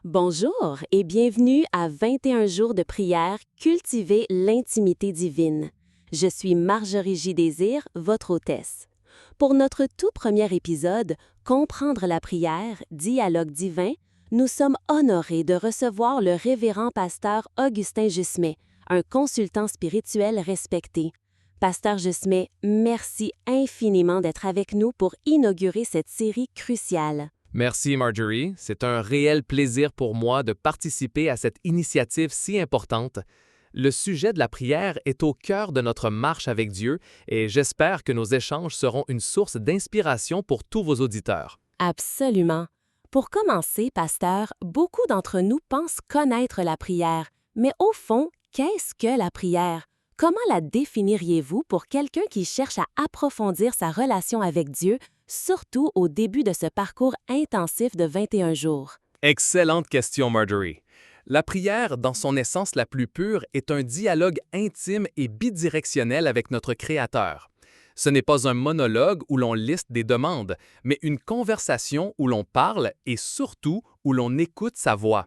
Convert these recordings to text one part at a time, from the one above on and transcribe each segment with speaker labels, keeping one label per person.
Speaker 1: Bonjour et bienvenue à 21 jours de prière, cultiver l'intimité divine. Je suis Marjorie J. Désir, votre hôtesse. Pour notre tout premier épisode, Comprendre la prière, dialogue divin, nous sommes honorés de recevoir le révérend pasteur Augustin Jusmet, un consultant spirituel respecté. Pasteur Jusmet, merci infiniment d'être avec nous pour inaugurer cette série cruciale.
Speaker 2: Merci Marjorie, c'est un réel plaisir pour moi de participer à cette initiative si importante. Le sujet de la prière est au cœur de notre marche avec Dieu et j'espère que nos échanges seront une source d'inspiration pour tous vos auditeurs.
Speaker 1: Absolument. Pour commencer, pasteur, beaucoup d'entre nous pensent connaître la prière, mais au fond, qu'est-ce que la prière? Comment la définiriez-vous pour quelqu'un qui cherche à approfondir sa relation avec Dieu, surtout au début de ce parcours intensif de 21 jours?
Speaker 2: Excellente question Marjorie. La prière, dans son essence la plus pure, est un dialogue intime et bidirectionnel avec notre Créateur. Ce n'est pas un monologue où l'on liste des demandes, mais une conversation où l'on parle et surtout où l'on écoute sa voix.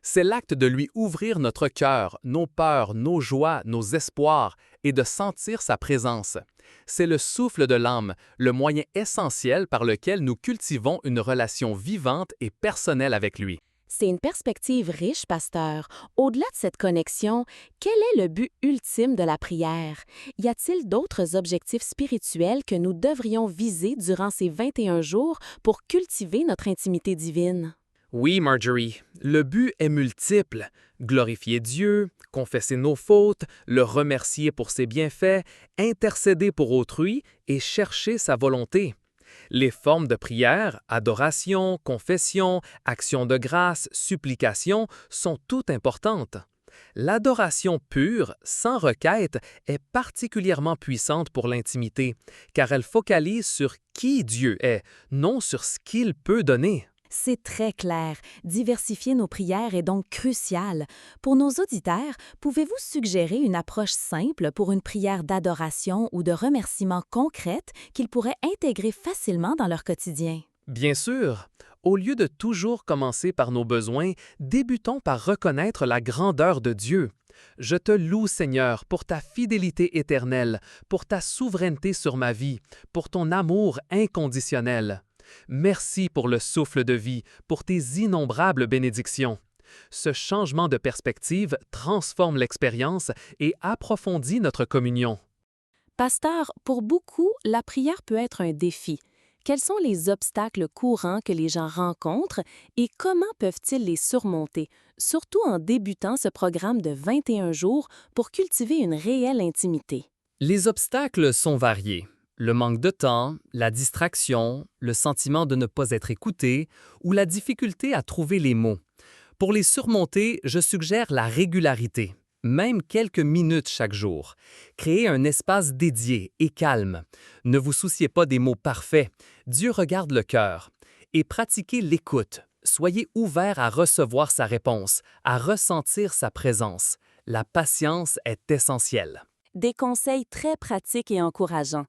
Speaker 2: C'est l'acte de lui ouvrir notre cœur, nos peurs, nos joies, nos espoirs et de sentir sa présence. C'est le souffle de l'âme, le moyen essentiel par lequel nous cultivons une relation vivante et personnelle avec lui.
Speaker 1: C'est une perspective riche, pasteur. Au-delà de cette connexion, quel est le but ultime de la prière? Y a-t-il d'autres objectifs spirituels que nous devrions viser durant ces 21 jours pour cultiver notre intimité divine?
Speaker 2: Oui, Marjorie, le but est multiple. Glorifier Dieu, confesser nos fautes, le remercier pour ses bienfaits, intercéder pour autrui et chercher sa volonté. Les formes de prière, adoration, confession, action de grâce, supplication sont toutes importantes. L'adoration pure, sans requête, est particulièrement puissante pour l'intimité, car elle focalise sur qui Dieu est, non sur ce qu'il peut donner.
Speaker 1: C'est très clair. Diversifier nos prières est donc crucial. Pour nos auditeurs, pouvez-vous suggérer une approche simple pour une prière d'adoration ou de remerciement concrète qu'ils pourraient intégrer facilement dans leur quotidien?
Speaker 2: Bien sûr, au lieu de toujours commencer par nos besoins, débutons par reconnaître la grandeur de Dieu. Je te loue, Seigneur, pour ta fidélité éternelle, pour ta souveraineté sur ma vie, pour ton amour inconditionnel. Merci pour le souffle de vie, pour tes innombrables bénédictions. Ce changement de perspective transforme l'expérience et approfondit notre communion.
Speaker 1: Pasteur, pour beaucoup, la prière peut être un défi. Quels sont les obstacles courants que les gens rencontrent et comment peuvent-ils les surmonter, surtout en débutant ce programme de 21 jours pour cultiver une réelle intimité?
Speaker 2: Les obstacles sont variés. Le manque de temps, la distraction, le sentiment de ne pas être écouté ou la difficulté à trouver les mots. Pour les surmonter, je suggère la régularité, même quelques minutes chaque jour. Créez un espace dédié et calme. Ne vous souciez pas des mots parfaits. Dieu regarde le cœur. Et pratiquez l'écoute. Soyez ouverts à recevoir sa réponse, à ressentir sa présence. La patience est essentielle.
Speaker 1: Des conseils très pratiques et encourageants.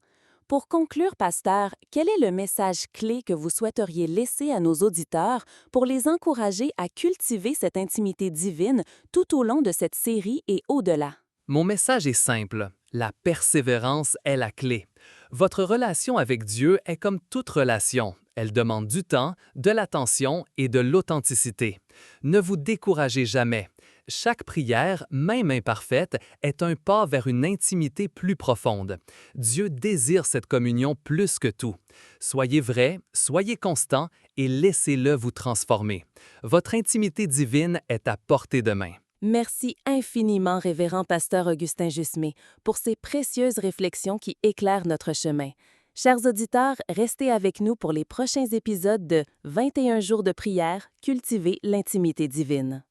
Speaker 1: Pour conclure, pasteur, quel est le message clé que vous souhaiteriez laisser à nos auditeurs pour les encourager à cultiver cette intimité divine tout au long de cette série et au-delà?
Speaker 2: Mon message est simple. La persévérance est la clé. Votre relation avec Dieu est comme toute relation. Elle demande du temps, de l'attention et de l'authenticité. Ne vous découragez jamais. Chaque prière, même imparfaite, est un pas vers une intimité plus profonde. Dieu désire cette communion plus que tout. Soyez vrai, soyez constant et laissez-le vous transformer. Votre intimité divine est à portée de main.
Speaker 1: Merci infiniment, révérend pasteur Augustin Jusmet, pour ces précieuses réflexions qui éclairent notre chemin. Chers auditeurs, restez avec nous pour les prochains épisodes de 21 jours de prière, cultiver l'intimité divine.